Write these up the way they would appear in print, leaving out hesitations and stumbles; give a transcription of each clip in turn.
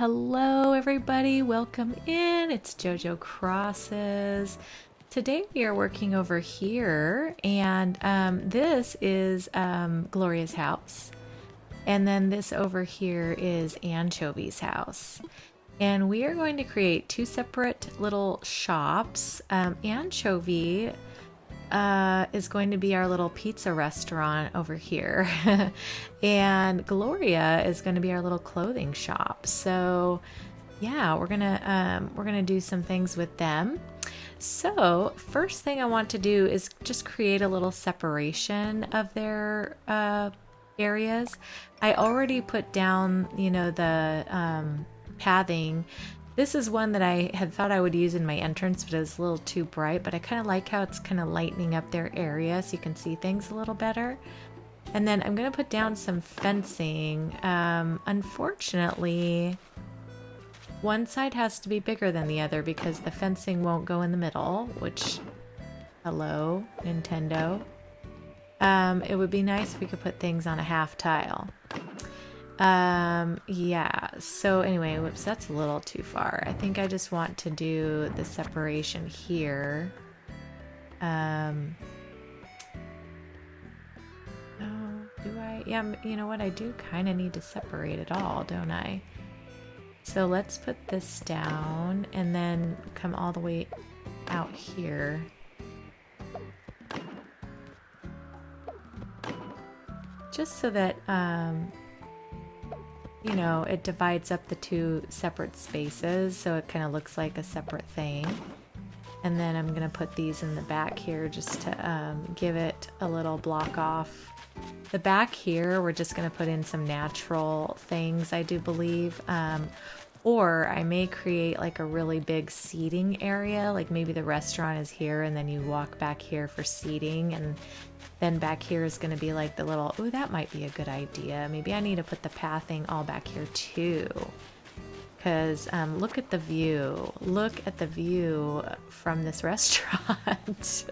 Hello everybody, welcome in. It's JoJo Crosses. Today we are working over here and this is Gloria's house. And then this over here is Anchovy's house. And we are going to create two separate little shops. Anchovy is going to be our little pizza restaurant over here. And Gloria is going to be our little clothing shop. So yeah, we're gonna do some things with them. So first thing I want to do is just create a little separation of their areas. I already put down, you know, the pathing. This is one that I had thought I would use in my entrance, but it's a little too bright, but I kind of like how it's kind of lightening up their area so you can see things a little better. And then I'm going to put down some fencing. Unfortunately, one side has to be bigger than the other because the fencing won't go in the middle, which, hello, Nintendo. It would be nice if we could put things on a half tile. Yeah, so anyway, whoops, that's a little too far. I think I just want to do the separation here. Oh, do I? Yeah, you know what? I do kind of need to separate it all, don't I? So let's put this down and then come all the way out here. Just so that, you know, it divides up the two separate spaces so it kind of looks like a separate thing. And then I'm going to put these in the back here just to give it a little block off. The back here, we're just going to put in some natural things, I do believe. Or I may create like a really big seating area, like maybe the restaurant is here and then you walk back here for seating, and then back here is going to be like the little, oh, that might be a good idea. Maybe I need to put the pathing all back here too. Because look at the view. Look at the view from this restaurant.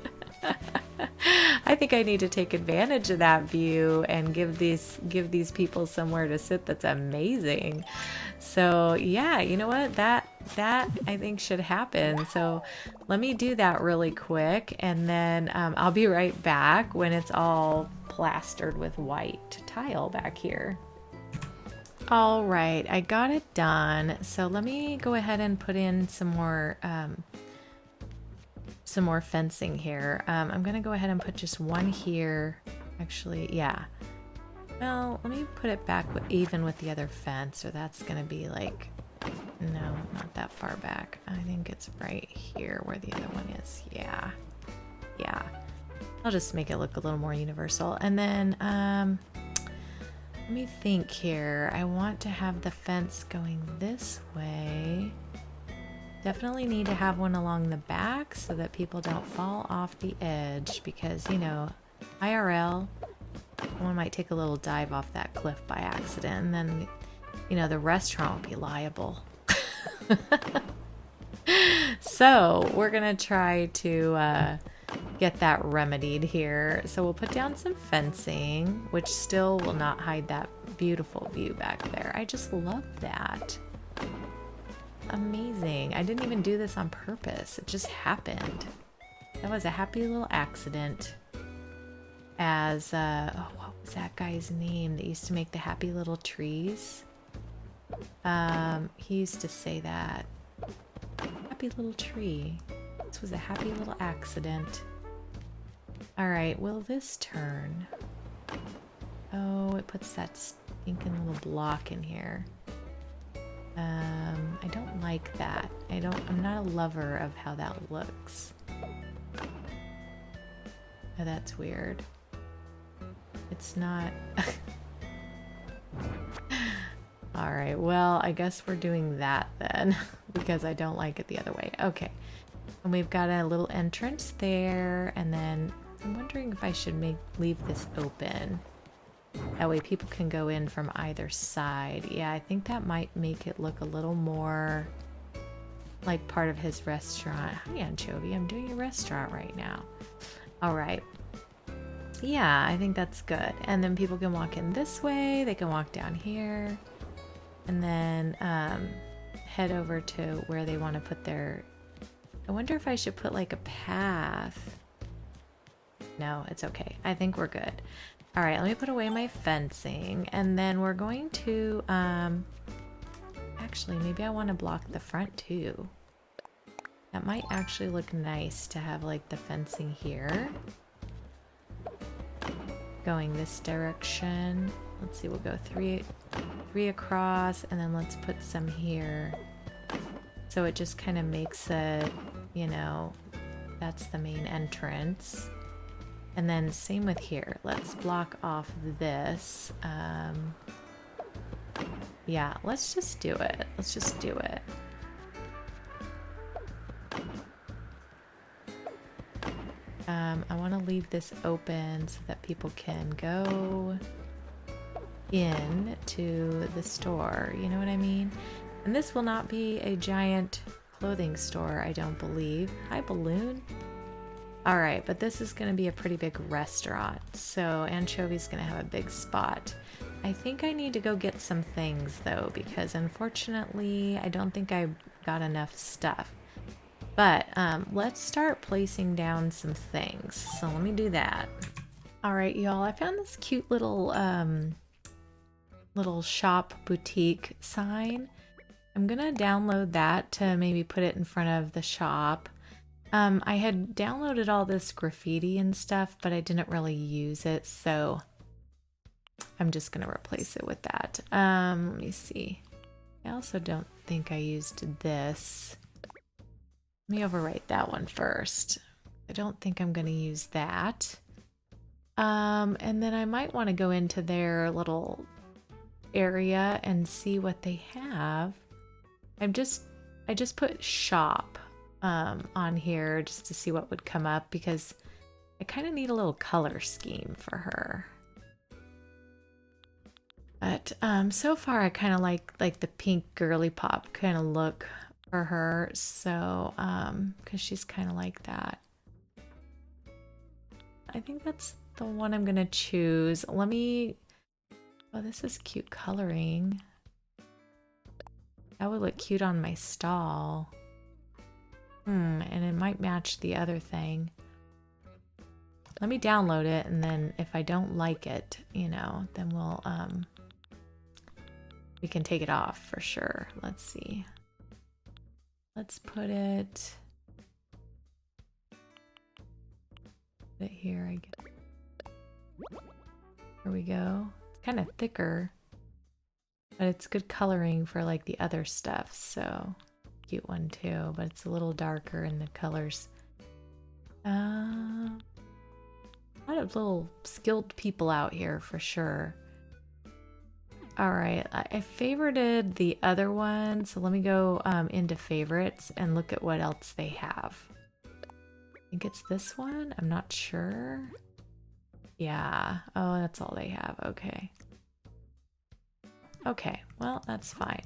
I think I need to take advantage of that view and give these people somewhere to sit that's amazing. So yeah, you know what? That I think should happen. So let me do that really quick, and then I'll be right back when it's all plastered with white tile back here. All right, I got it done. So let me go ahead and put in some more fencing here. I'm gonna go ahead and put just one here. Actually, yeah. Well, let me put it back even with the other fence, or that's gonna be like, no, not that far back. I think it's right here where the other one is. Yeah. I'll just make it look a little more universal. And then, let me think here. I want to have the fence going this way. Definitely need to have one along the back so that people don't fall off the edge, because, you know, IRL, one might take a little dive off that cliff by accident, and then, you know, the restaurant will be liable. So we're gonna try to get that remedied here. So we'll put down some fencing, which still will not hide that beautiful view back there. I just love that. Amazing. I didn't even do this on purpose. It just happened. That was a happy little accident. As oh, what was that guy's name that used to make the happy little trees? He used to say that. Happy little tree. This was a happy little accident. All right, will this turn? Oh, it puts that stinking little block in here. I don't like that. I'm not a lover of how that looks. Oh, that's weird. It's not. All right, well, I guess we're doing that then because I don't like it the other way. Okay. And we've got a little entrance there, and then I'm wondering if I should leave this open. That way people can go in from either side. Yeah, I think that might make it look a little more like part of his restaurant. Hi, Anchovy, I'm doing a restaurant right now. All right. Yeah, I think that's good. And then people can walk in this way. They can walk down here. and then head over to where they want to put their... I wonder if I should put like a path. No, it's okay. I think we're good. All right, let me put away my fencing, and then we're going to... actually, maybe I want to block the front too. That might actually look nice to have like the fencing here. Going this direction. Let's see, we'll go three across, and then let's put some here. So it just kind of makes it, you know, that's the main entrance. And then same with here. Let's block off this. Yeah, let's just do it. Let's just do it. I want to leave this open so that people can go in to the store. You know what I mean? And this will not be a giant clothing store, I don't believe. Hi, Balloon. All right, but this is going to be a pretty big restaurant. So Anchovy's going to have a big spot. I think I need to go get some things though, because unfortunately, I don't think I got enough stuff. But let's start placing down some things. So let me do that. All right, y'all, I found this cute little shop boutique sign. I'm gonna download that to maybe put it in front of the shop. I had downloaded all this graffiti and stuff, but I didn't really use it, so I'm just gonna replace it with that. Let me see. I also don't think I used this. Let me overwrite that one first. I don't think I'm going to use that. And then I might want to go into their little area and see what they have. I just put shop on here just to see what would come up, because I kind of need a little color scheme for her. But so far I kind of like the pink girly pop kind of look for her, so because she's kind of like that. I think that's the one I'm gonna choose. Let me... Oh, this is cute coloring. That would look cute on my stall. And it might match the other thing. Let me download it, and then if I don't like it, you know, then we'll we can take it off for sure. Let's see. Let's put it here, I guess. There we go. It's kind of thicker, but it's good coloring for like the other stuff. So cute one too, but it's a little darker in the colors. A lot of little skilled people out here for sure. All right, I favorited the other one, so let me go into favorites and look at what else they have. I think it's this one. I'm not sure. Yeah. Oh, that's all they have. Okay. Okay. Well, that's fine.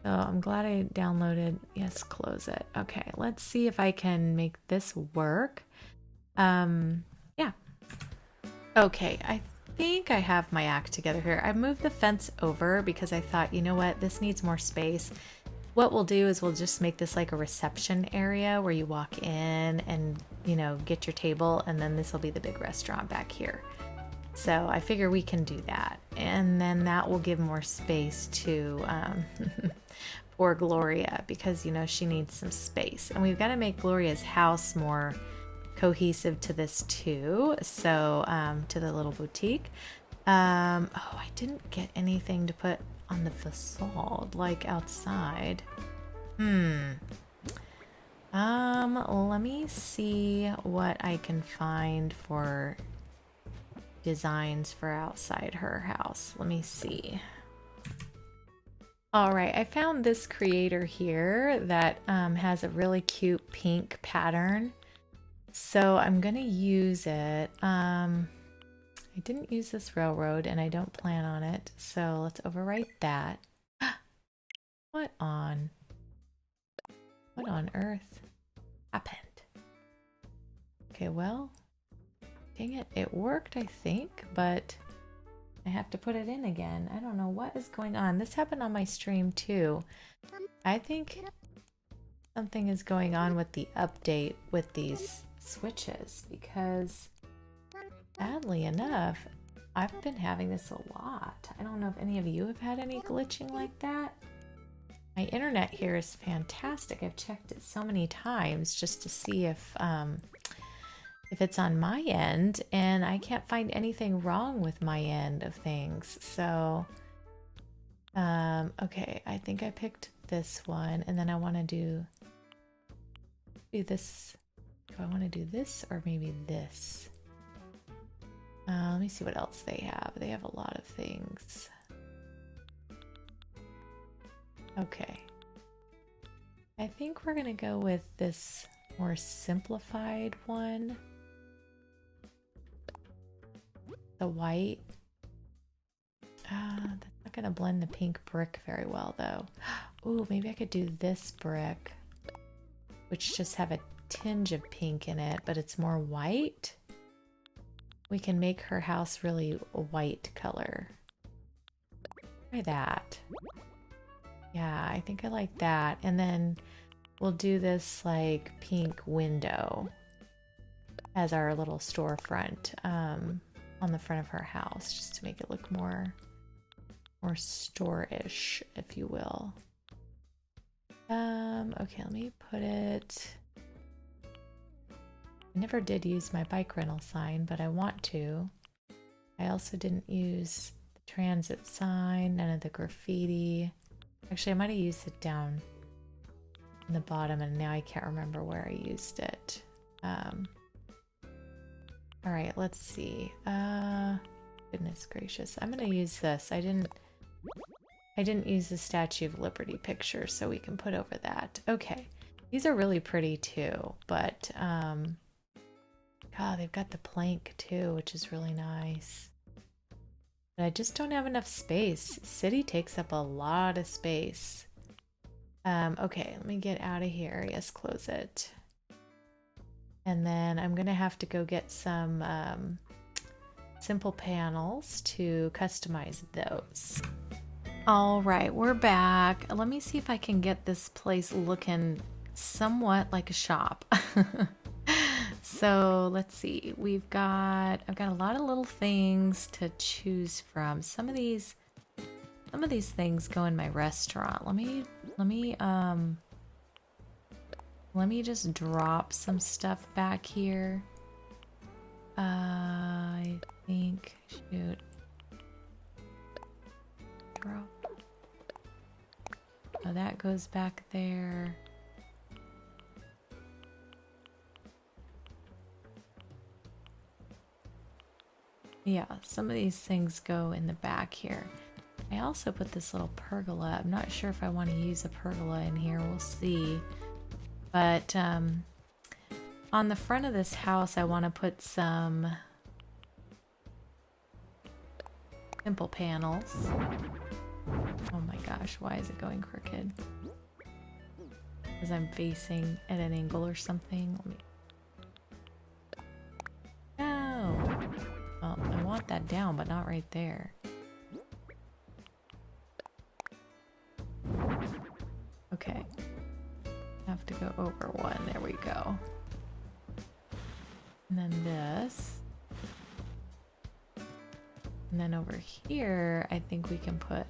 So I'm glad I downloaded. Yes, close it. Okay. Let's see if I can make this work. Yeah. Okay. I think I have my act together here. I moved the fence over because I thought, you know what, this needs more space. What we'll do is we'll just make this like a reception area where you walk in and, you know, get your table, and then this will be the big restaurant back here. So I figure we can do that, and then that will give more space to poor Gloria, because, you know, she needs some space, and we've got to make Gloria's house more cohesive to this too. So to the little boutique. Oh, I didn't get anything to put on the facade, like outside. Let me see what I can find for designs for outside her house. Let me see. All right, I found this creator here that has a really cute pink pattern. So I'm gonna use it. I didn't use this railroad, and I don't plan on it, so let's overwrite that. What on earth happened? Okay, well, dang it, it worked, I think, but I have to put it in again. I don't know what is going on. This happened on my stream too. I think something is going on with the update with these switches because sadly enough, I've been having this a lot. I don't know if any of you have had any glitching like that. My internet here is fantastic. I've checked it so many times just to see if it's on my end, and I can't find anything wrong with my end of things. So, okay, I think I picked this one, and then I want to do this. Do I want to do this or maybe this? Let me see what else they have. They have a lot of things. Okay. I think we're gonna go with this more simplified one. The white. That's not gonna blend the pink brick very well though. Ooh, maybe I could do this brick, which just have a tinge of pink in it, but it's more white. We can make her house really a white color. Try that. Yeah, I think I like that. And then we'll do this like pink window as our little storefront on the front of her house, just to make it look more store-ish, if you will. Okay, let me put it. I never did use my bike rental sign, but I want to. I also didn't use the transit sign, none of the graffiti. Actually, I might have used it down in the bottom, and now I can't remember where I used it. All right, let's see. Goodness gracious, I'm gonna use this. I didn't use the Statue of Liberty picture, so we can put over that. Okay, these are really pretty too, but God, they've got the plank too, which is really nice. But I just don't have enough space. City takes up a lot of space. Okay, let me get out of here. Yes, close it. And then I'm gonna have to go get some simple panels to customize those. All right, we're back. Let me see if I can get this place looking somewhat like a shop. So let's see. I've got a lot of little things to choose from. Some of these things go in my restaurant. Let me just drop some stuff back here. I think, shoot. Drop. Oh, that goes back there. Yeah, some of these things go in the back here. I also put this little pergola. I'm not sure if I want to use a pergola in here. We'll see. But on the front of this house, I want to put some simple panels. Oh my gosh, why is it going crooked? Because I'm facing at an angle or something. Let me... No! Well, I want that down, but not right there. Okay. Have to go over one. There we go. And then this. And then over here, I think we can put a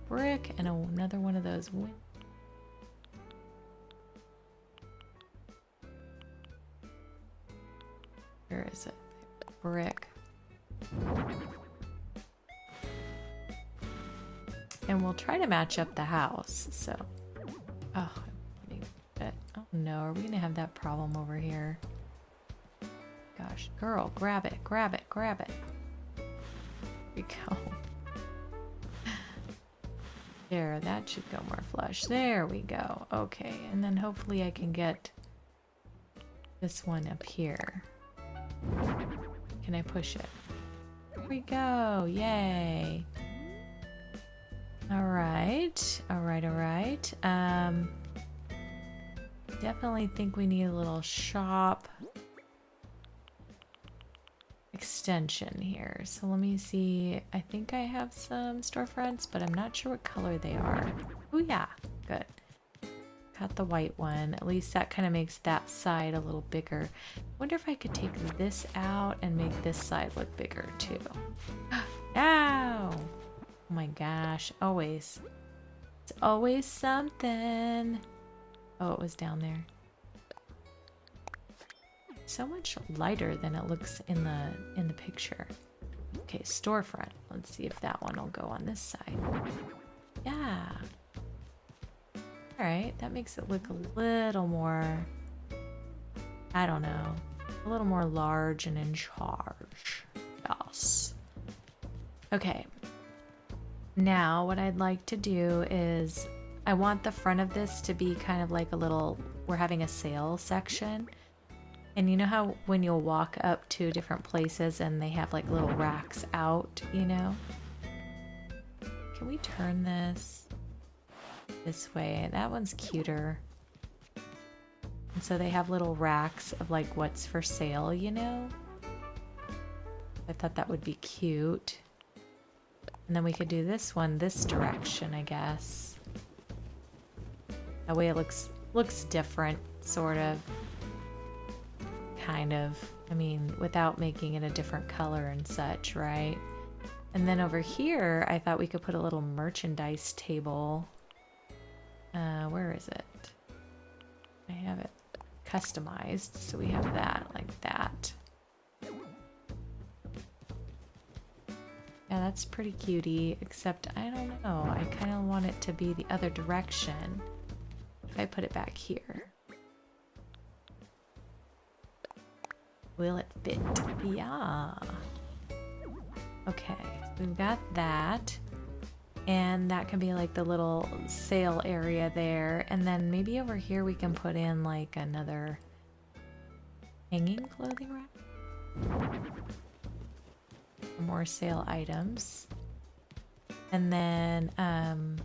brick and another one of those windows. Where is it? Brick. And we'll try to match up the house. So, oh no, are we gonna have that problem over here? Gosh, girl, grab it, grab it, grab it. There we go. There, that should go more flush. There we go. Okay, and then hopefully I can get this one up here. Can I push it? There we go. Yay. All right. All right. All right. Definitely think we need a little shop. I extension here. So let me see. I think I have some storefronts, but I'm not sure what color they are. Oh yeah, good. Got the white one. At least that kind of makes that side a little bigger. Wonder if I could take this out and make this side look bigger too. Ow! Oh my gosh, always. It's always something. Oh, it was down there. So much lighter than it looks in the picture. Okay, storefront. Let's see if that one will go on this side. Yeah. All right, that makes it look a little more, I don't know, a little more large and in charge. Yes. Okay. Now what I'd like to do is I want the front of this to be kind of like a little, we're having a sale section. And you know how when you'll walk up to different places and they have like little racks out, you know? Can we turn this way? That one's cuter. And so they have little racks of like what's for sale, you know? I thought that would be cute. And then we could do this one this direction, I guess. That way it looks different, sort of. Kind of. I mean, without making it a different color and such, right? And then over here, I thought we could put a little merchandise table. Where is it? I have it customized, so we have that like that. Yeah, that's pretty cutie, except I don't know. I kind of want it to be the other direction. If I put it back here. Will it fit? Yeah. Okay, so we've got that. And that can be like the little sale area there. And then maybe over here we can put in like another hanging clothing rack. More sale items. And then on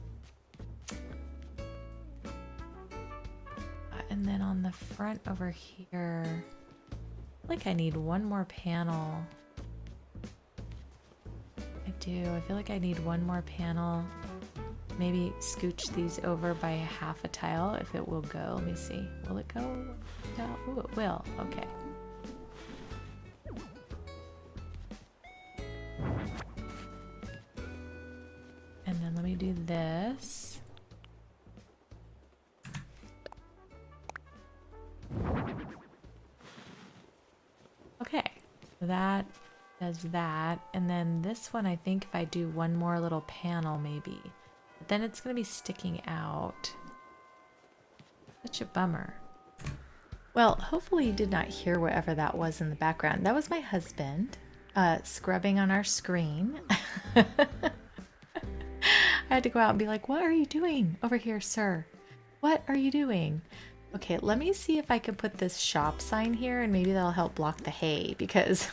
the front over here, I feel like I need one more panel. I do. I feel like I need one more panel. Maybe scooch these over by half a tile if it will go. Let me see. Will it go? Oh, it will. Okay. And then let me do this. Okay, so that does that. And then this one, I think if I do one more little panel maybe, but then it's going to be sticking out. Such a bummer. Well, hopefully you did not hear whatever that was in the background. That was my husband scrubbing on our screen. I had to go out and be like, what are you doing over here, sir? What are you doing? Okay, let me see if I can put this shop sign here and maybe that'll help block the hay because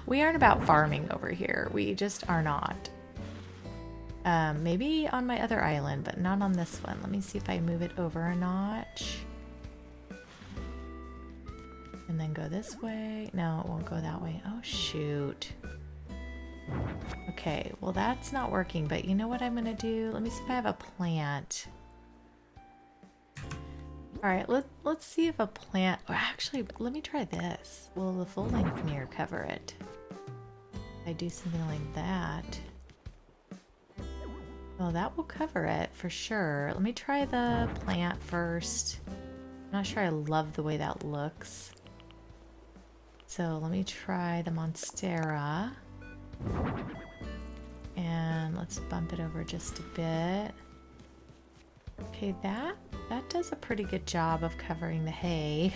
we aren't about farming over here. We just are not. Maybe on my other island, but not on this one. Let me see if I move it over a notch. And then go this way. No, it won't go that way. Oh, shoot. Okay, well that's not working, but you know what I'm gonna do? Let me see if I have a plant. All right, let's see if a plant, or actually, let me try this. Will the full length mirror cover it? If I do something like that. Oh, that will cover it for sure. Let me try the plant first. I'm not sure I love the way that looks. So let me try the Monstera. And let's bump it over just a bit. Okay, that does a pretty good job of covering the hay.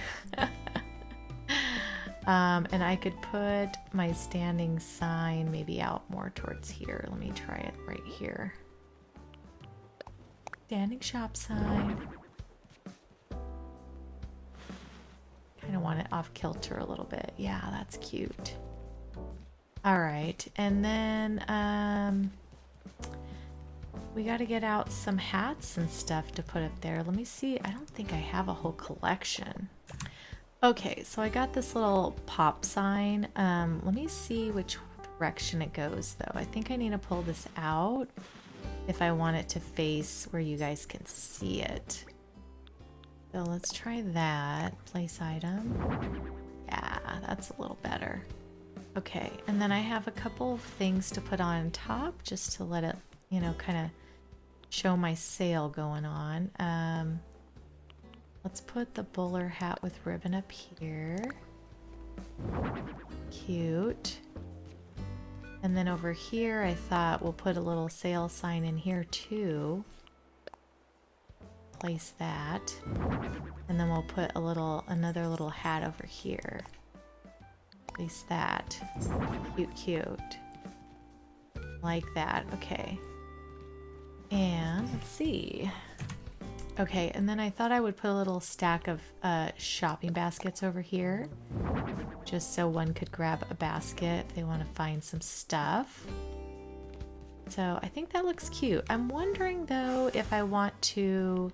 And I could put my standing sign maybe out more towards here. Let me try it right here. Standing shop sign. Kind of want it off kilter a little bit. Yeah, that's cute. All right, and then we got to get out some hats and stuff to put up there. Let me see. I don't think I have a whole collection. Okay, so I got this little pop sign. Let me see which direction it goes though. I think I need to pull this out if I want it to face where you guys can see it. So let's try that. Place item. Yeah, that's a little better. Okay, and then I have a couple of things to put on top just to let it, you know, kind of show my sale going on. Let's put the bowler hat with ribbon up here. Cute. And then over here, I thought we'll put a little sale sign in here too. Place that. And then we'll put another little hat over here. Place that. Cute, cute. Like that. Okay. And let's see. Okay, and then I thought I would put a little stack of shopping baskets over here, just so one could grab a basket if they want to find some stuff. So I think that looks cute. I'm wondering though if I want to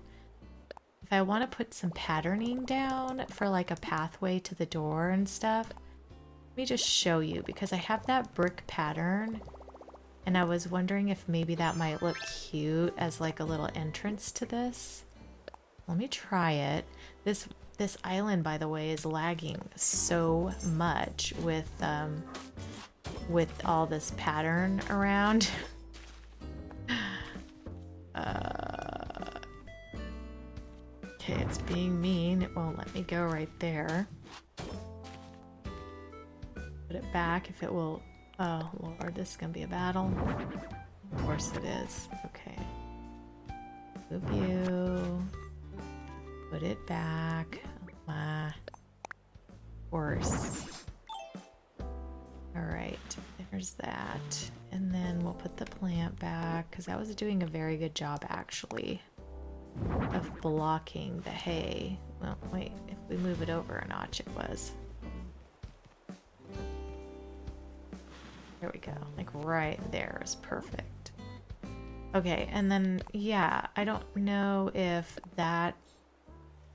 put some patterning down for like a pathway to the door and stuff. Let me just show you because I have that brick pattern and I was wondering if maybe that might look cute as like a little entrance to this. Let me try it. This island, by the way, is lagging so much with all this pattern around. Okay, it's being mean. It won't let me go right there. Put it back if it will. Oh Lord, this is gonna be a battle. Of course it is. Okay. Move you. Put it back. Of course. Alright, there's that. And then we'll put the plant back because that was doing a very good job actually of blocking the hay. Well, wait, if we move it over a notch, it was. There we go. Like right there is perfect. Okay, and then, yeah, I don't know if that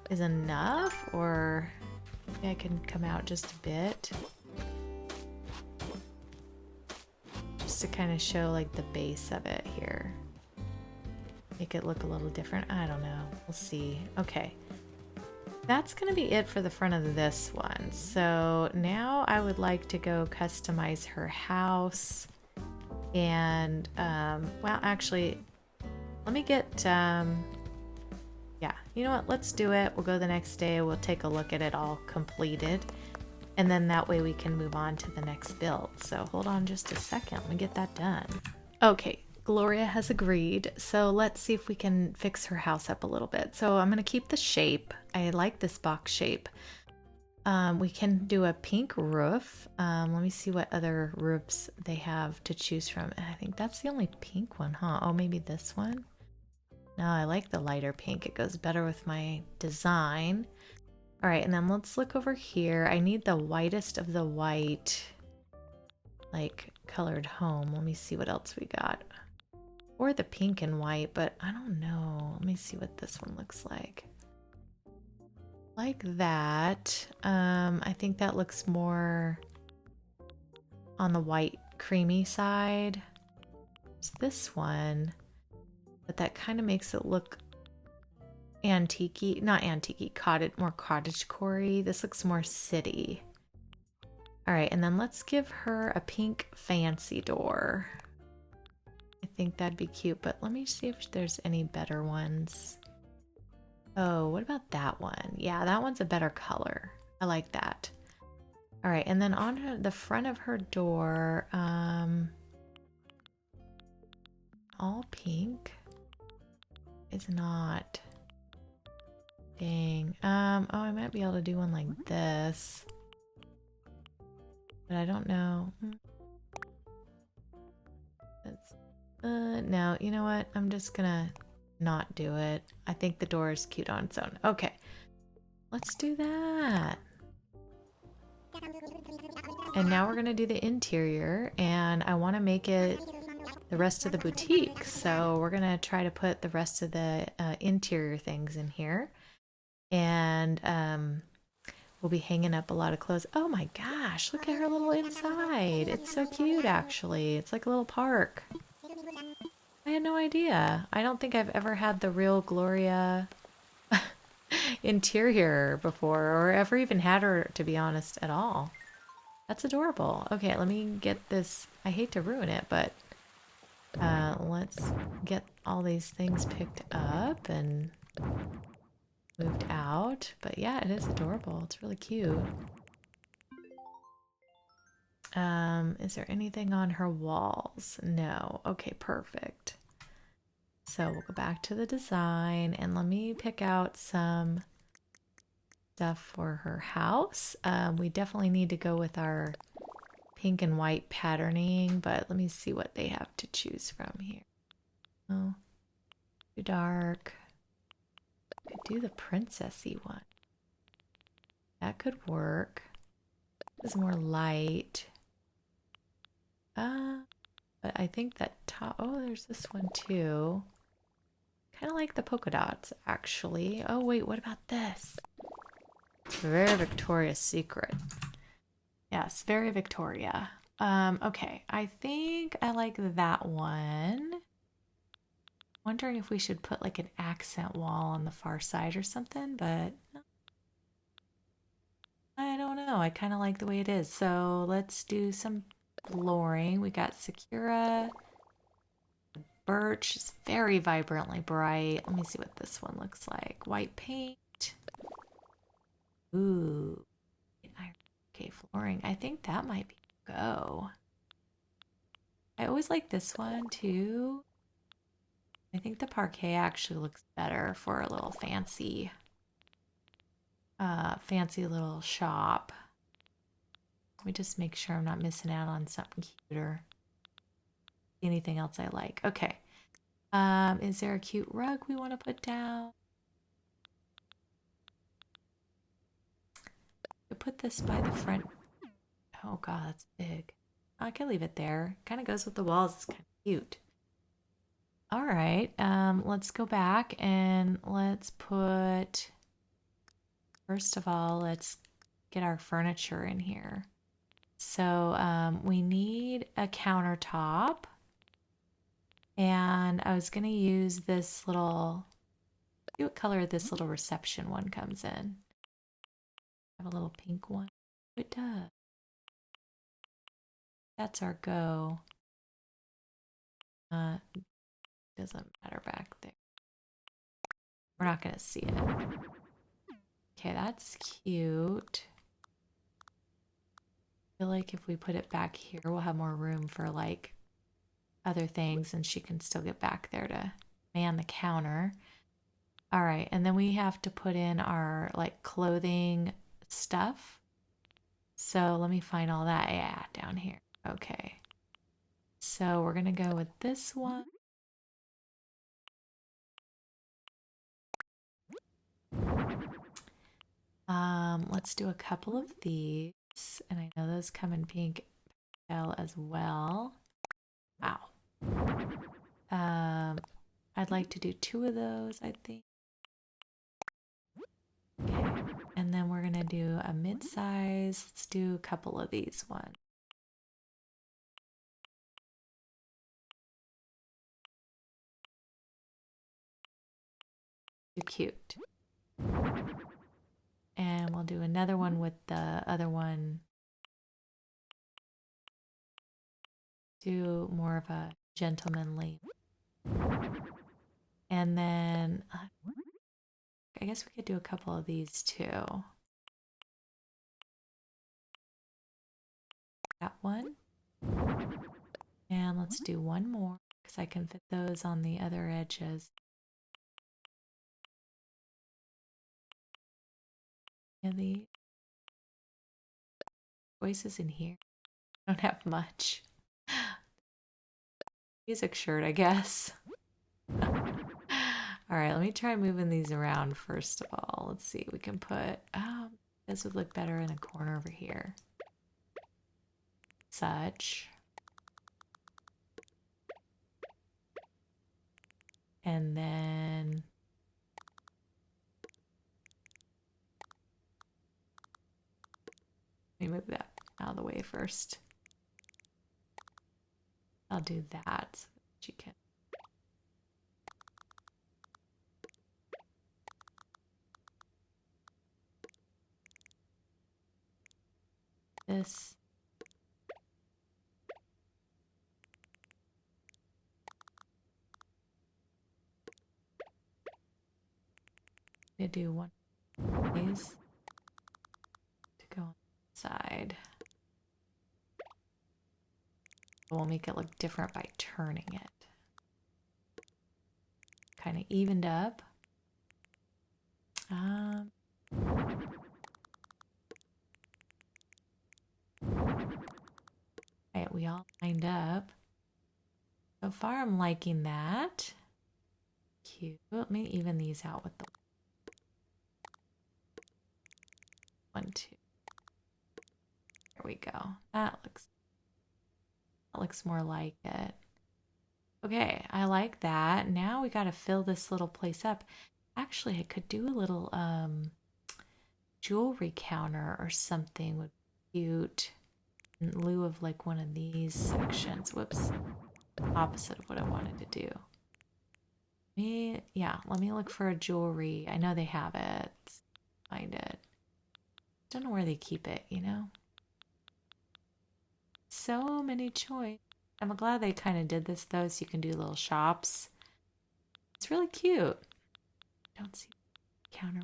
is enough or maybe I can come out just a bit. Just to kind of show like the base of it here. Make it look a little different. I don't know. We'll see. Okay. That's going to be it for the front of this one. So now I would like to go customize her house. And, well, actually, let me get, yeah, you know what? Let's do it. We'll go the next day. We'll take a look at it all completed. And then that way we can move on to the next build. So hold on just a second. Let me get that done. Okay. Gloria has agreed, so let's see if we can fix her house up a little bit. So I'm going to keep the shape. I like this box shape. We can do a pink roof. Let me see what other roofs they have to choose from. I think that's the only pink one, huh? Oh, maybe this one? No, I like the lighter pink. It goes better with my design. All right, and then let's look over here. I need the whitest of the white, like, colored home. Let me see what else we got. Or the pink and white, but I don't know. Let me see what this one looks like. Like that. I think that looks more on the white creamy side. It's this one, but that kind of makes it look antique-y, not antique-y, cottage, more cottagecore-y. This looks more city. All right, and then let's give her a pink fancy door. I think that'd be cute, but let me see if there's any better ones. Oh, what about that one? Yeah, that one's a better color. I like that. All right, and then on the front of her door, all pink is not. Dang. Oh, I might be able to do one like this, but I don't know. That's. No, you know what? I'm just gonna not do it. I think the door is cute on its own. Okay, let's do that. And now we're gonna do the interior, and I want to make it the rest of the boutique. So we're gonna try to put the rest of the interior things in here. And we'll be hanging up a lot of clothes. Oh my gosh, look at her little inside. It's so cute, actually. It's like a little park. I had no idea. I don't think I've ever had the real Gloria interior before, or ever even had her, to be honest, at all. That's adorable. Okay, let me get this. I hate to ruin it, but let's get all these things picked up and moved out. But yeah, it is adorable. It's really cute. Is there anything on her walls? No. Okay, perfect. So we'll go back to the design and let me pick out some stuff for her house. We definitely need to go with our pink and white patterning, but let me see what they have to choose from here. Oh, too dark. Could do the princessy one. That could work. This is more light. But I think that top, oh, there's this one too. Kind of like the polka dots, actually. Oh, wait, what about this? Very Victoria's Secret. Yes, very Victoria. Okay, I think I like that one. Wondering if we should put like an accent wall on the far side or something, but I don't know. I kind of like the way it is. So let's do some flooring. We got Sakura. Birch is very vibrantly bright. Let me see what this one looks like. White paint. Ooh. Okay, flooring. I think that might be go. I always like this one too. I think the parquet actually looks better for a little fancy little shop. Let me just make sure I'm not missing out on something cuter. Anything else I like? Okay. Is there a cute rug we want to put down? I put this by the front. Oh god, that's big. I can leave it there. Kind of goes with the walls. It's kind of cute. All right. Let's go back and let's put. First of all, let's get our furniture in here. So we need a countertop. And I was going to use this little, see what color this little reception one comes in. I have a little pink one. It does. That's our go. Doesn't matter back there. We're not going to see it. Okay, that's cute. I feel like if we put it back here, we'll have more room for like other things and she can still get back there to man the counter. All right, and then we have to put in our like clothing stuff. So let me find all that. Yeah, down here. Okay. So we're gonna go with this one. Let's do a couple of these. And I know those come in pink as well. Wow. I'd like to do 2 of those, I think. Okay. And then we're gonna do a mid-size. Let's do a couple of these ones. Too cute. And we'll do another one with the other one. Do more of a gentlemanly. And then I guess we could do a couple of these too. That one. And let's do one more because I can fit those on the other edges. And the voices in here. I don't have much. Music shirt, I guess. All right, let me try moving these around first of all. Let's see, we can put, this would look better in the corner over here. Such. And then Let me move that out of the way first. I'll do that so that you can. This. I'm gonna do one of these to go on the side. We'll make it look different by turning it. Kind of evened up. Right, we all lined up. So far, I'm liking that. Cute. Let me even these out with the 1, 2. There we go. That looks more like it. Okay, I like that. Now we got to fill this little place up. Actually, I could do a little jewelry counter or something would be cute in lieu of like one of these sections. Whoops. Opposite of what I wanted to do. Let me look for a jewelry. I know they have it. Find it. Don't know where they keep it, you know? So many choice. I'm glad they kind of did this though, so you can do little shops. It's really cute. Don't see the counter.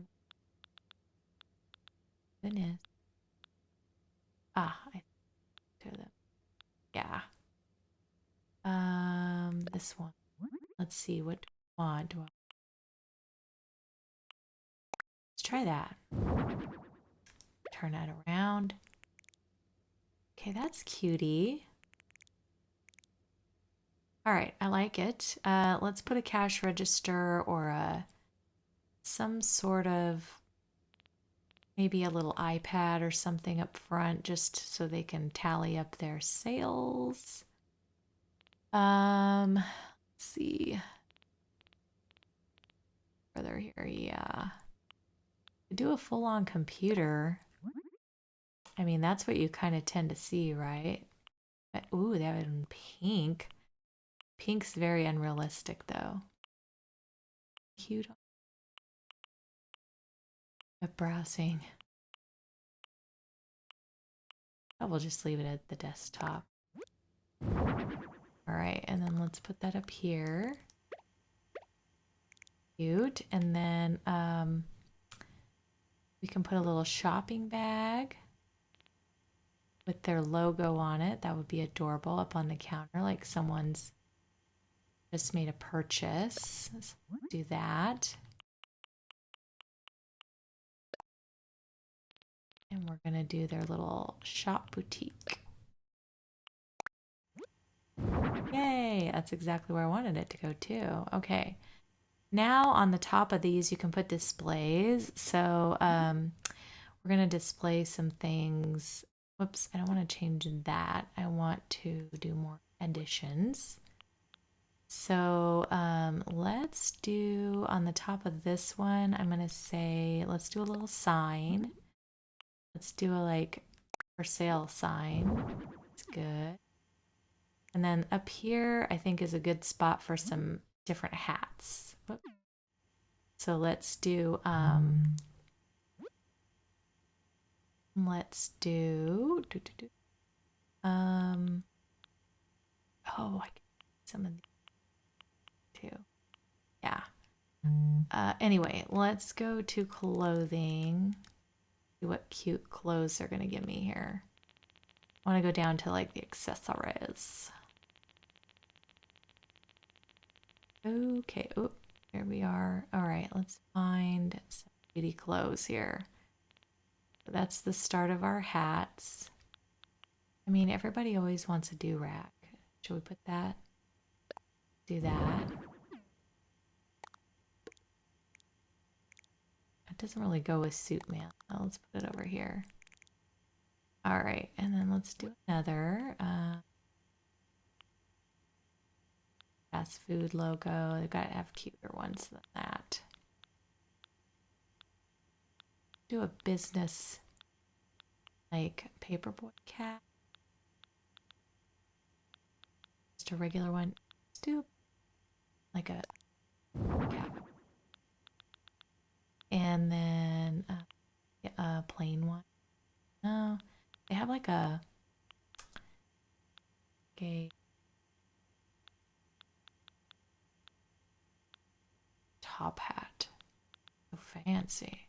Goodness. I do them. Yeah. This one. Let's see, what do I want? Let's try that. Turn that around. Okay, that's cutie. All right, I like it. Let's put a cash register or some sort of, maybe a little iPad or something up front just so they can tally up their sales. Let's see. Further here, yeah. Do a full-on computer. I mean, that's what you kind of tend to see, right? But, ooh, they have it in pink. Pink's very unrealistic, though. Cute. Browsing. I will just leave it at the desktop. All right, and then let's put that up here. Cute. And then we can put a little shopping bag with their logo on it. That would be adorable up on the counter, like someone's just made a purchase. Let's do that. And we're gonna do their little shop boutique. Yay, that's exactly where I wanted it to go too. Okay, now on the top of these you can put displays. So we're gonna display some things. Whoops, I don't want to change that. I want to do more additions. So let's do on the top of this one, I'm gonna say, let's do a little sign. Let's do a like for sale sign. It's good. And then up here, I think is a good spot for some different hats. So let's do oh, I can some of these too. Yeah. Anyway, let's go to clothing. See what cute clothes they're gonna give me here. I want to go down to like the accessories. Okay, oh, here we are. All right, let's find some beauty clothes here. That's the start of our hats. I mean, everybody always wants a do-rag. Should we put that? Do that. It doesn't really go with suit man. Oh, let's put it over here. All right, and then let's do another fast food logo. They've got to have cuter ones than that. Do a business like paperboy cat. Just a regular one. Let's do like a cat. And then a plain one. No, they have like a top hat. So fancy.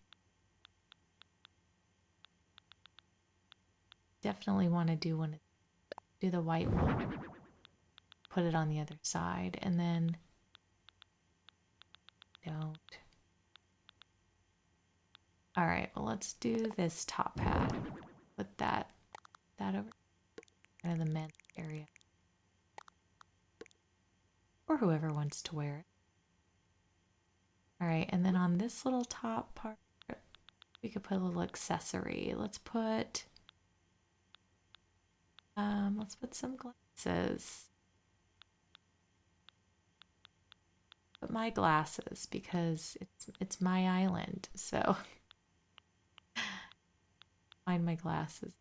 Definitely want to do the white one. Put it on the other side, and then don't. All right, well, let's do this top hat. Put that over in the men's area, or whoever wants to wear it. All right, and then on this little top part, we could put a little accessory. Let's put some glasses. Put my glasses because it's my island. So find my glasses.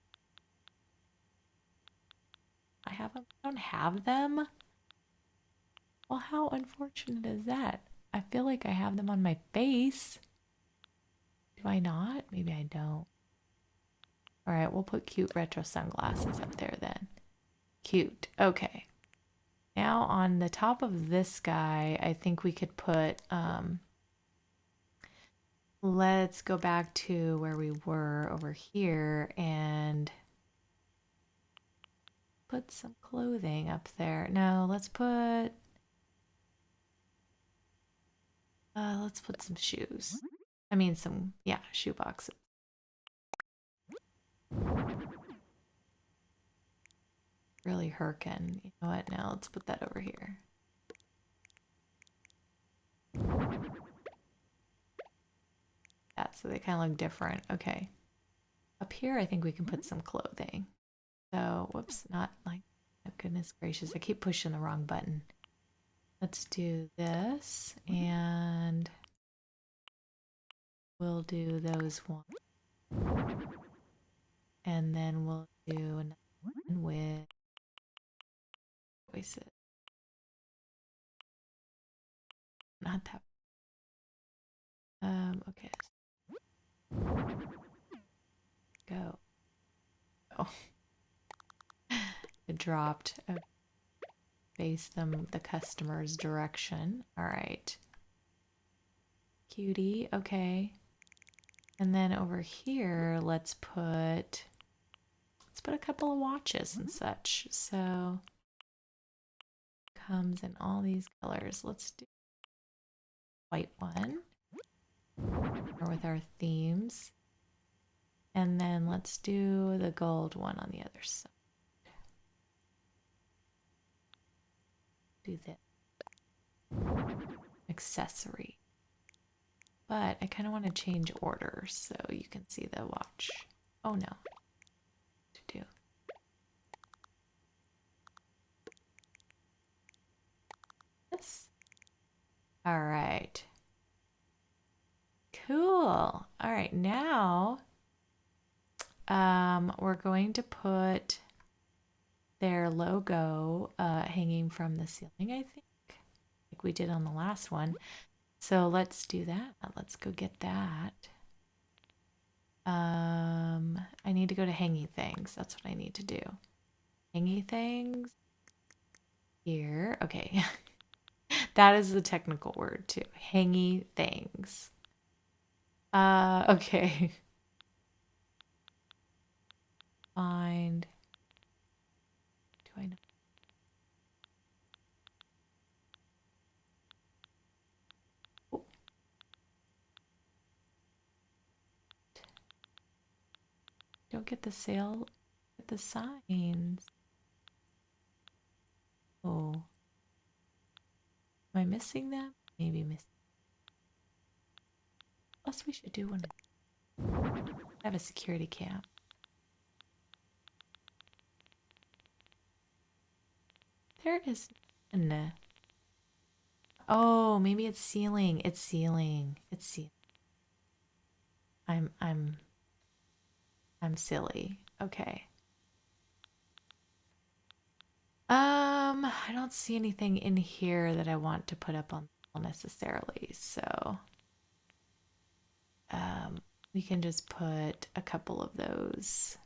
I don't have them. Well, how unfortunate is that? I feel like I have them on my face. Do I not? Maybe I don't. All right, we'll put cute retro sunglasses up there then. Cute. Okay. Now on the top of this guy, I think we could put, let's go back to where we were over here and put some clothing up there. No, let's put some shoes. I mean shoe boxes. Really herkin. You know what? Now let's put that over here. Yeah, so they kind of look different. Okay. Up here, I think we can put some clothing. So, whoops, not like, oh, goodness gracious, I keep pushing the wrong button. Let's do this, and we'll do those one. And then we'll do another one with voices. Not that. Okay. Go. Oh. It dropped. Face them the customer's direction. All right. Cutie. Okay. And then over here, let's put a couple of watches and such. So comes in all these colors. Let's do white one or with our themes. And then let's do the gold one on the other side. Do this. Accessory. But I kind of want to change orders so you can see the watch. Oh no. To do. This. All right. Cool. All right, now we're going to put their logo hanging from the ceiling, I think, like we did on the last one. So let's do that. Let's go get that. I need to go to hangy things. That's what I need to do. Hangy things. Here. Okay. That is the technical word too. Hangy things. Okay. Find. Do I know? Oh. Don't get the sale. Get the signs. Oh. Am I missing them? Maybe missing. Plus, we should do one. I have a security cam. There is none. Oh, maybe it's ceiling. It's ceiling. It's ceiling. I'm silly. Okay. I don't see anything in here that I want to put up on the wall necessarily, so we can just put a couple of those.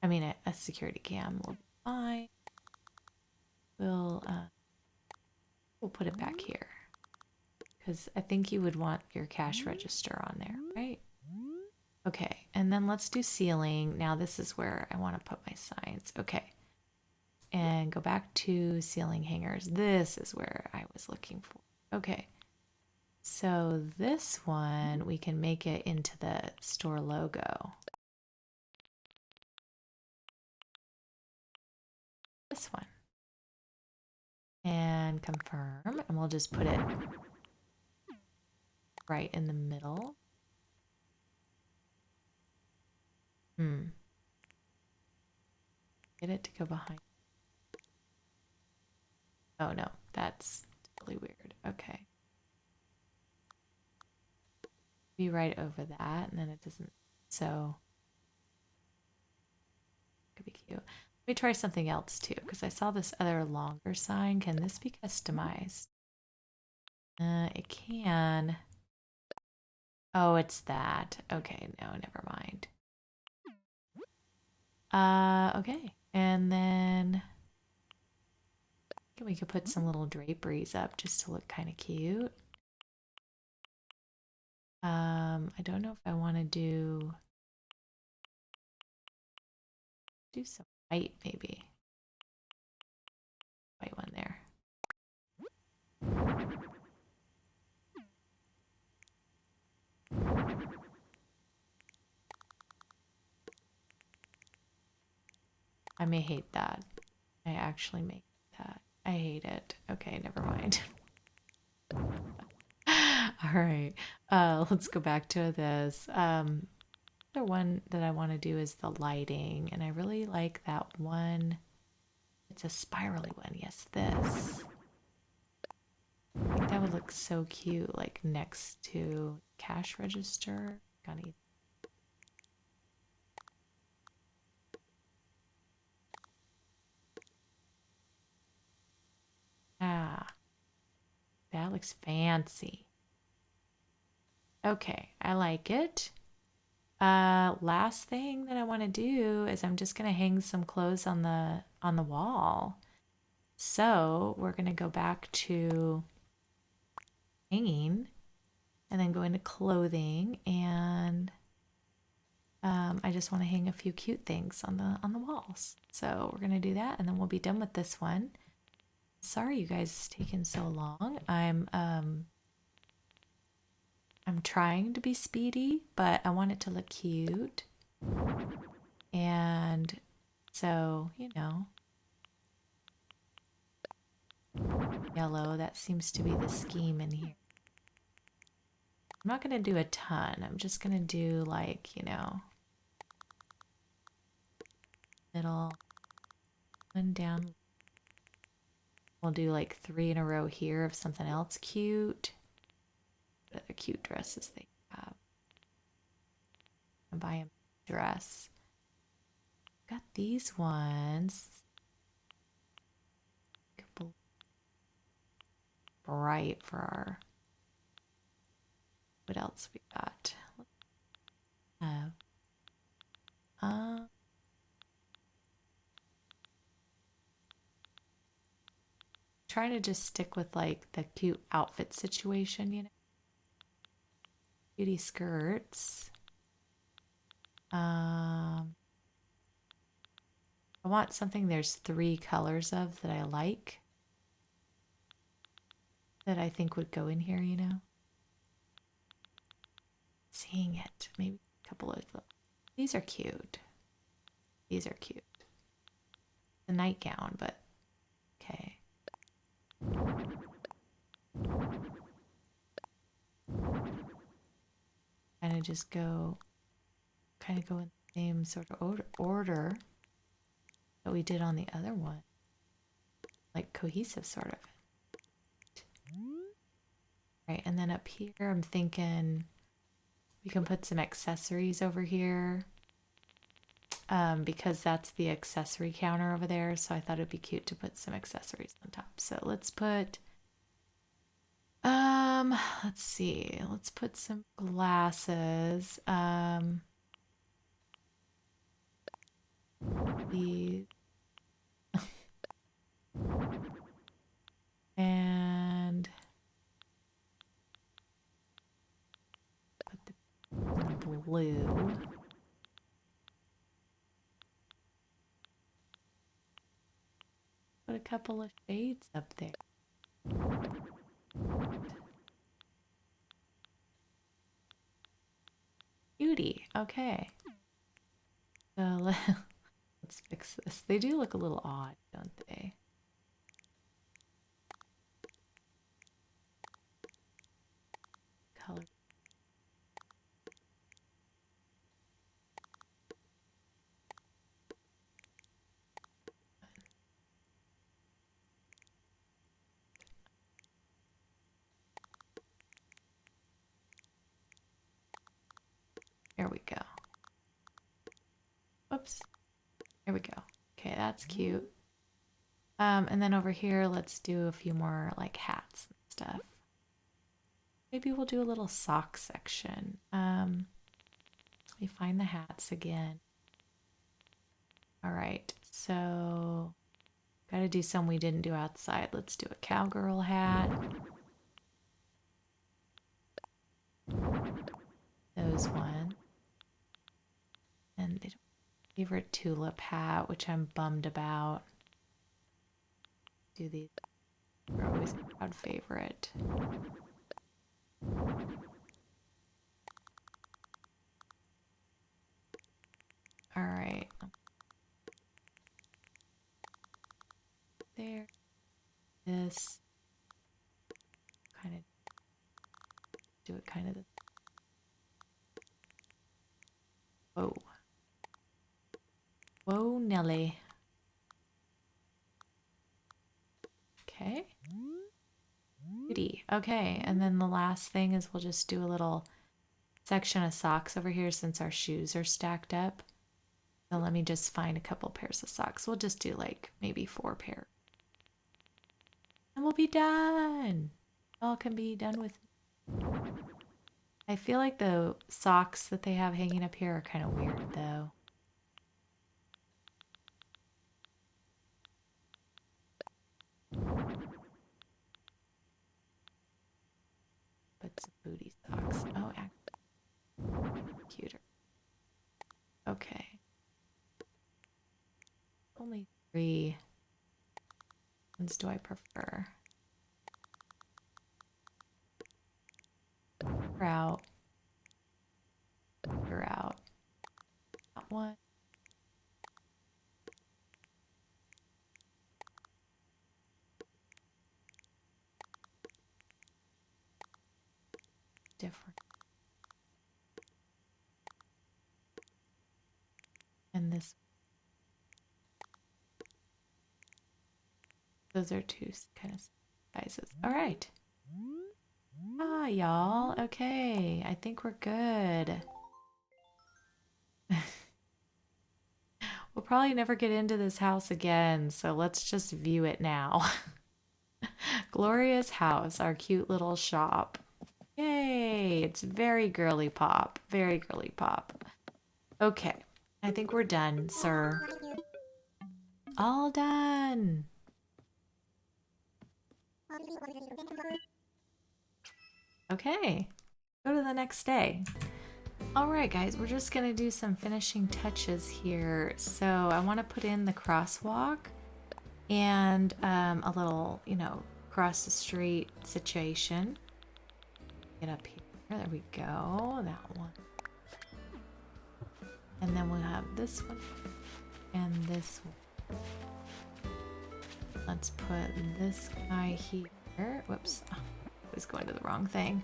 I mean, a security cam will be fine. We'll put it back here because I think you would want your cash register on there, right? Okay, and then let's do ceiling. Now this is where I want to put my signs. Okay. And go back to ceiling hangers. This is where I was looking for. Okay. So this one, we can make it into the store logo. This one. And confirm. And we'll just put it right in the middle. Get it to go behind. Oh no, that's really weird. Okay. Be right over that, and then it doesn't. So could be cute. Let me try something else too, because I saw this other longer sign. Can this be customized? It can. Oh, it's that. Okay, no, never mind. Okay. And then we could put some little draperies up just to look kind of cute. I don't know if I want to do some white maybe. White one there. I may hate that. I actually may hate that. I hate it. Okay, never mind. All right. Let's go back to this. The one that I want to do is the lighting, and I really like that one. It's a spirally one. Yes, this. I think that would look so cute, like next to cash register. Ah, that looks fancy. Okay, I like it. Last thing that I want to do is I'm just gonna hang some clothes on the wall. So we're gonna go back to hanging and then go into clothing, and I just want to hang a few cute things on the walls. So we're gonna do that, and then we'll be done with this one. Sorry you guys it's taken so long. I'm trying to be speedy, but I want it to look cute. And so, you know, yellow, that seems to be the scheme in here. I'm not going to do a ton. I'm just going to do like, you know, middle, one down. We'll do like 3 in a row here of something else cute. What other cute dresses they have? I'm buying a dress. Got these ones. Bright for our. What else we got? Trying to just stick with like the cute outfit situation, you know. Beauty skirts. I want something there's 3 colors of that I like. That I think would go in here, you know. Seeing it. Maybe a couple of them. These are cute. These are cute. The nightgown, but okay. Kind of just go in the same sort of order that we did on the other one. Like cohesive sort of. Right, and then up here I'm thinking we can put some accessories over here. because that's the accessory counter over there. So I thought it'd be cute to put some accessories on top. So let's put, let's see, let's put some glasses. These. And put the blue. Put a couple of shades up there. Beauty. Okay. So let's fix this. They do look a little odd, don't they? Color. There we go. Whoops. There we go. Okay, that's cute. And then over here, let's do a few more like hats and stuff. Maybe we'll do a little sock section. Let me find the hats again. All right, so gotta do some we didn't do outside. Let's do a cowgirl hat. Those one. And they don't favorite tulip hat, which I'm bummed about. Do these. They're always a crowd favorite. All right. There. This. Kind of. Do it kind of. Whoa. Whoa, Nelly. Okay. Beauty. Okay, and then the last thing is we'll just do a little section of socks over here since our shoes are stacked up. So let me just find a couple pairs of socks. We'll just do like maybe 4 pairs. And we'll be done. All can be done with. I feel like the socks that they have hanging up here are kind of weird though. Put some booty socks. Oh, actually, cuter. Okay. Only 3 ones do I prefer. You're out. You're out. That one. Different. And this. Those are 2 kind of sizes. All right. Ah, y'all. Okay. I think we're good. We'll probably never get into this house again, so let's just view it now. Gloria's house, our cute little shop. Yay! It's very girly pop. Very girly pop. Okay. I think we're done, sir. All done. Okay. Go to the next day. Alright guys, we're just gonna do some finishing touches here. So I want to put in the crosswalk and a little, you know, cross the street situation. Get up here. There we go. That one. And then we'll have this one and this one. Let's put this guy here. Whoops. I was going to the wrong thing.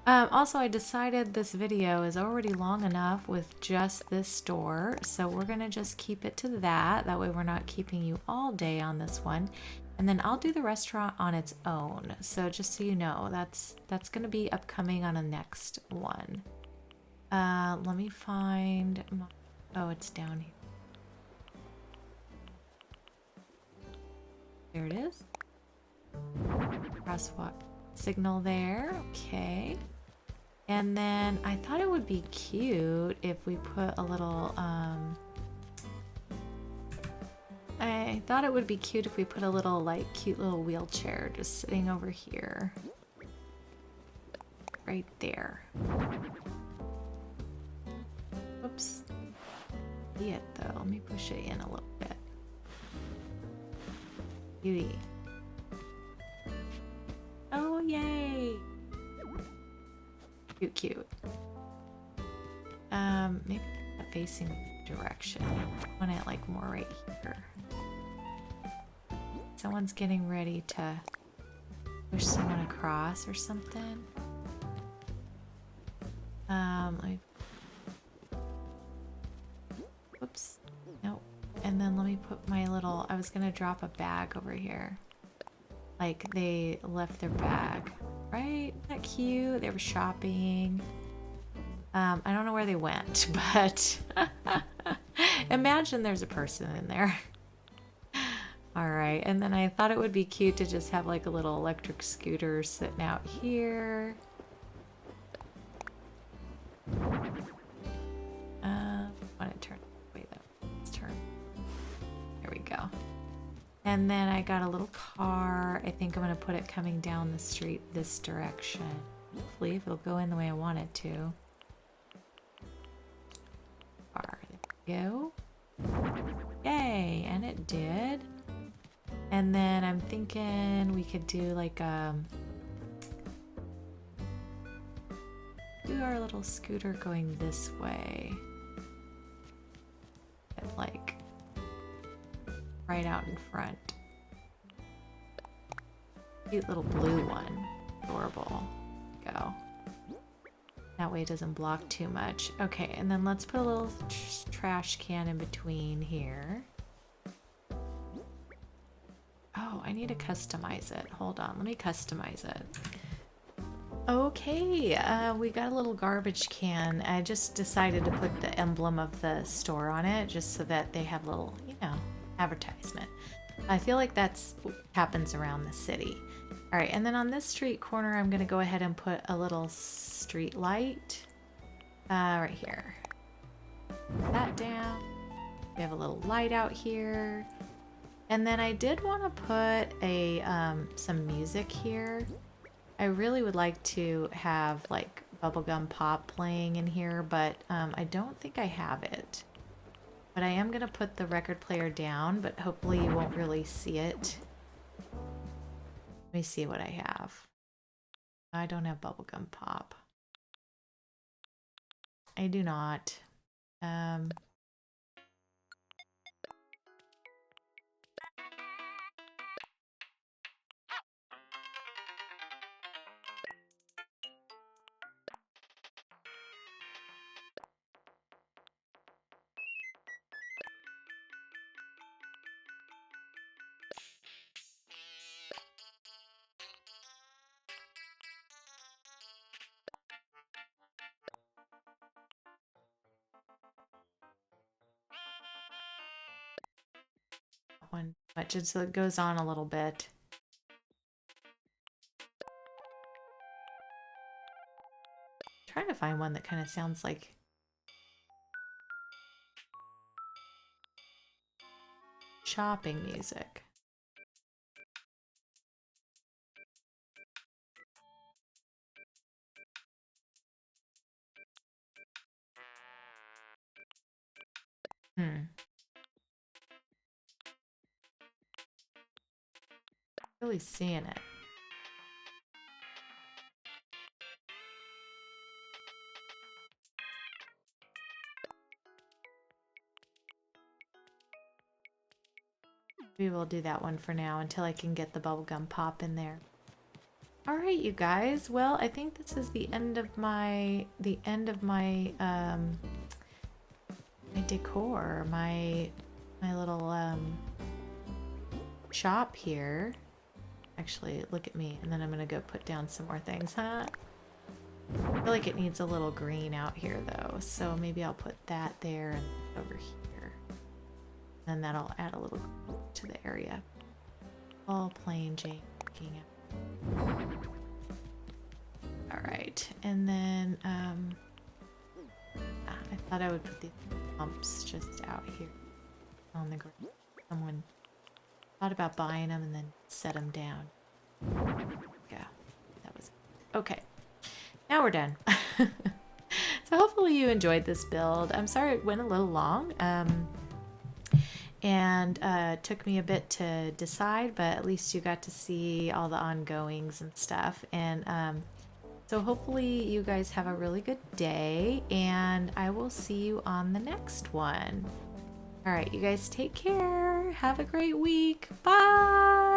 Also, I decided this video is already long enough with just this store, so we're gonna just keep it to that. That way we're not keeping you all day on this one. And then I'll do the restaurant on its own. So just so you know, that's gonna be upcoming on a next one. Let me find my Oh, it's down here. There it is. Crosswalk signal there. Okay. And then I thought it would be cute if we put a little, I thought it would be cute if we put a little, like, cute little wheelchair just sitting over here. Right there. Oops. See it though. Let me push it in a little bit. Beauty. Oh, yay! Cute, cute. Maybe not facing direction. I want it like more right here. Someone's getting ready to push someone across or something. Like, whoops. Nope. And then let me put my little, I was gonna drop a bag over here. Like they left their bag. Right? Isn't that cute? They were shopping. I don't know where they went, but imagine there's a person in there. Alright, and then I thought it would be cute to just have like a little electric scooter sitting out here. I want to turn. Wait, let's turn. There we go. And then I got a little car. I think I'm going to put it coming down the street this direction. Hopefully, if it'll go in the way I want it to. Car. There we go. Yay! And it did. And then I'm thinking we could do like do our little scooter going this way. And like right out in front. Cute little blue one. Adorable. Go. That way it doesn't block too much. Okay, and then let's put a little trash can in between here. Oh, I need to customize it. Hold on, let me customize it. Okay, we got a little garbage can. I just decided to put the emblem of the store on it just so that they have a little, you know, advertisement. I feel like that's happens around the city. All right, and then on this street corner, I'm gonna go ahead and put a little street light right here. Put that down. We have a little light out here. And then I did want to put a some music here. I really would like to have like bubblegum pop playing in here, but I don't think I have it. But I am gonna put the record player down, but hopefully you won't really see it. Let me see what I have. I don't have bubblegum pop. I do not. One much, so it goes on a little bit. Trying to find one that kind of sounds like shopping music. Really seeing it. We will do that one for now until I can get the bubblegum pop in there. All right, you guys. Well, I think this is the end of my my decor, my little shop here. Actually, look at me, and then I'm gonna go put down some more things, huh? I feel like it needs a little green out here though, so maybe I'll put that there and over here. And that'll add a little to the area. All plain Jane looking at. All right, and then I thought I would put these pumps just out here on the ground. Someone thought about buying them and then set them down. Yeah, that was okay. Now we're done. So hopefully you enjoyed this build. I'm sorry it went a little long. And took me a bit to decide, but at least you got to see all the ongoings and stuff. And so hopefully you guys have a really good day, and I will see you on the next one. All right, you guys take care. Have a great week. Bye.